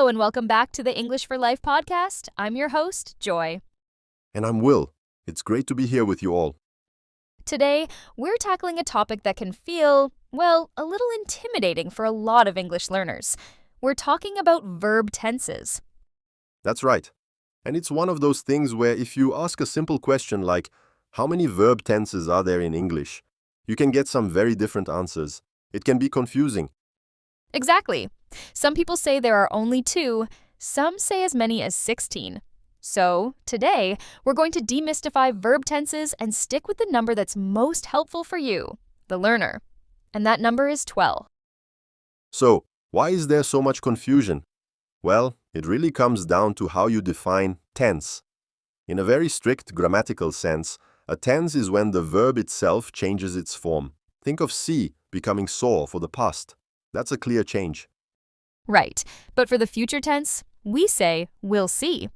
Hello and welcome back to the English for Life podcast. I'm your host, Joy. And I'm Will. It's great to be here with you all. Today, we're tackling a topic that can feel, well, a little intimidating for a lot of English learners. We're talking about verb tenses. That's right. And it's one of those things where if you ask a simple question like, how many verb tenses are there in English? You can get some very different answers. It can be confusing. Exactly. Some people say there are only 2, some say as many as 16. So, today, we're going to demystify verb tenses and stick with the number that's most helpful for you, the learner. And that number is 12. So, why is there so much confusion? Well, it really comes down to how you define tense. In a very strict grammatical sense, a tense is when the verb itself changes its form. Think of see becoming saw for the past. That's a clear change. Right, but for the future tense, we say will see.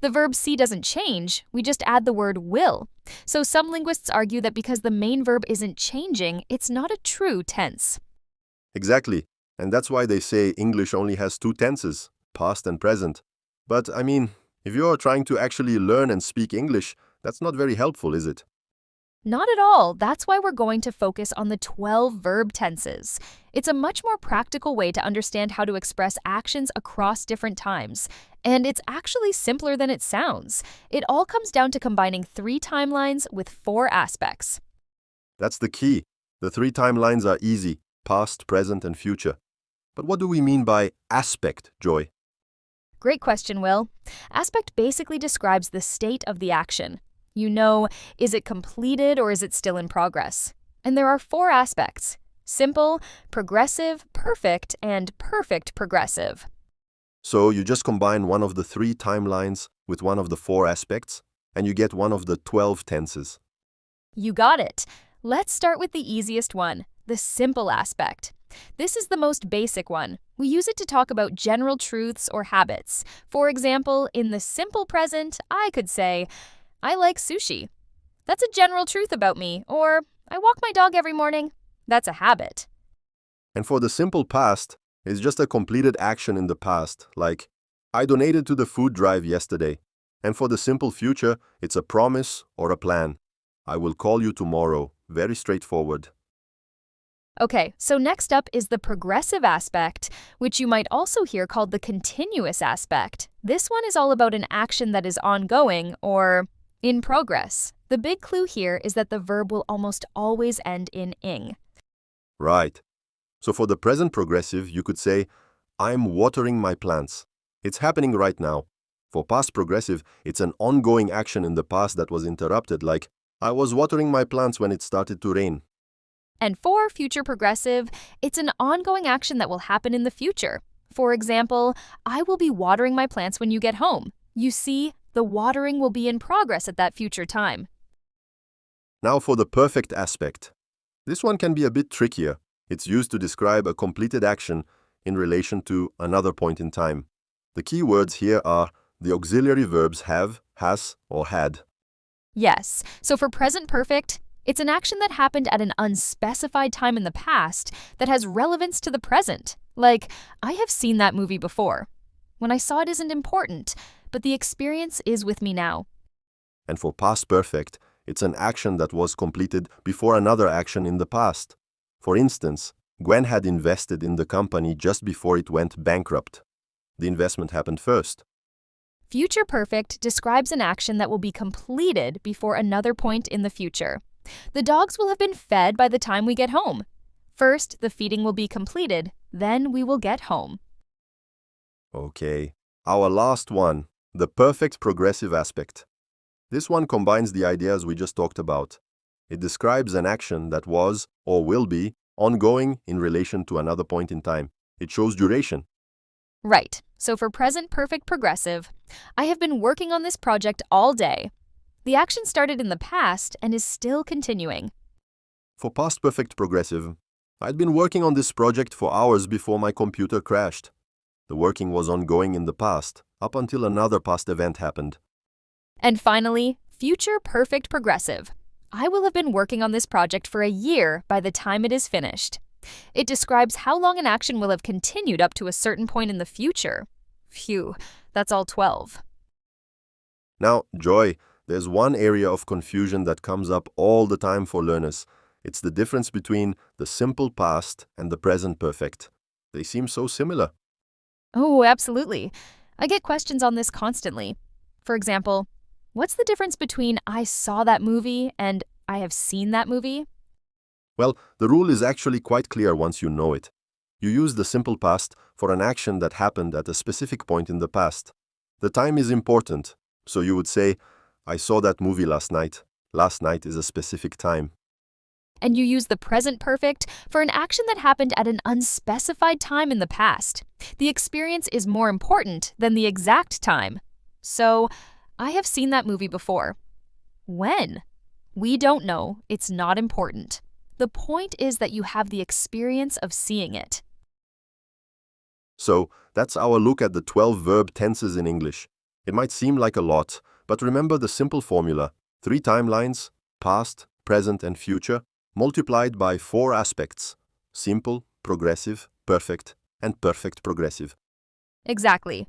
The verb see doesn't change, we just add the word will. So some linguists argue that because the main verb isn't changing, it's not a true tense. Exactly. And that's why they say English only has 2 tenses, past and present. But, if you're trying to actually learn and speak English, that's not very helpful, is it? Not at all. That's why we're going to focus on the 12 verb tenses. It's a much more practical way to understand how to express actions across different times. And it's actually simpler than it sounds. It all comes down to combining 3 timelines with 4 aspects. That's the key. The 3 timelines are easy, past, present, and future. But what do we mean by aspect, Joy? Great question, Will. Aspect basically describes the state of the action. You know, is it completed or is it still in progress? And there are 4 aspects: simple, progressive, perfect, and perfect progressive. So you just combine one of the 3 timelines with one of the 4 aspects, and you get one of the 12 tenses. You got it. Let's start with the easiest one, the simple aspect. This is the most basic one. We use it to talk about general truths or habits. For example, in the simple present, I could say, I like sushi. That's a general truth about me. Or, I walk my dog every morning. That's a habit. And for the simple past, it's just a completed action in the past, like, I donated to the food drive yesterday. And for the simple future, it's a promise or a plan. I will call you tomorrow. Very straightforward. Okay, so next up is the progressive aspect, which you might also hear called the continuous aspect. This one is all about an action that is ongoing or in progress. The big clue here is that the verb will almost always end in ing. Right. So for the present progressive, you could say, I'm watering my plants. It's happening right now. For past progressive, it's an ongoing action in the past that was interrupted, like, I was watering my plants when it started to rain. And for future progressive, it's an ongoing action that will happen in the future. For example, I will be watering my plants when you get home. You see, the watering will be in progress at that future time. Now for the perfect aspect. This one can be a bit trickier. It's used to describe a completed action in relation to another point in time. The key words here are the auxiliary verbs have, has, or had. Yes, so for present perfect, it's an action that happened at an unspecified time in the past that has relevance to the present. Like, I have seen that movie before. When I saw it isn't important, but the experience is with me now. And for past perfect, it's an action that was completed before another action in the past. For instance, Gwen had invested in the company just before it went bankrupt. The investment happened first. Future perfect describes an action that will be completed before another point in the future. The dogs will have been fed by the time we get home. First, the feeding will be completed, then we will get home. Okay, our last one, the perfect progressive aspect. This one combines the ideas we just talked about. It describes an action that was, or will be, ongoing in relation to another point in time. It shows duration. Right, so for present perfect progressive, I have been working on this project all day. The action started in the past and is still continuing. For past perfect progressive, I'd been working on this project for hours before my computer crashed. The working was ongoing in the past, up until another past event happened. And finally, future perfect progressive. I will have been working on this project for a year by the time it is finished. It describes how long an action will have continued up to a certain point in the future. Phew, that's all 12. Now, Joy, there's one area of confusion that comes up all the time for learners. It's the difference between the simple past and the present perfect. They seem so similar. Oh, absolutely. I get questions on this constantly. For example, what's the difference between I saw that movie and I have seen that movie? Well, the rule is actually quite clear once you know it. You use the simple past for an action that happened at a specific point in the past. The time is important, so you would say, I saw that movie last night. Last night is a specific time. And you use the present perfect for an action that happened at an unspecified time in the past. The experience is more important than the exact time. So, I have seen that movie before. When? We don't know. It's not important. The point is that you have the experience of seeing it. So, that's our look at the 12 verb tenses in English. It might seem like a lot, but remember the simple formula: 3 timelines, past, present, and future, multiplied by 4 aspects: simple, progressive, perfect, and perfect progressive. Exactly.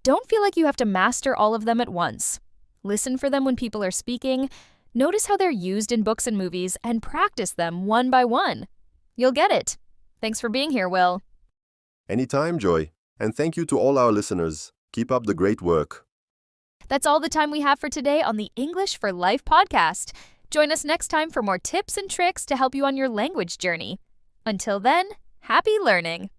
Don't feel like you have to master all of them at once. Listen for them when people are speaking, notice how they're used in books and movies, and practice them one by one. You'll get it. Thanks for being here, Will. Anytime, Joy. And thank you to all our listeners. Keep up the great work. That's all the time we have for today on the English for Life podcast. Join us next time for more tips and tricks to help you on your language journey. Until then, happy learning!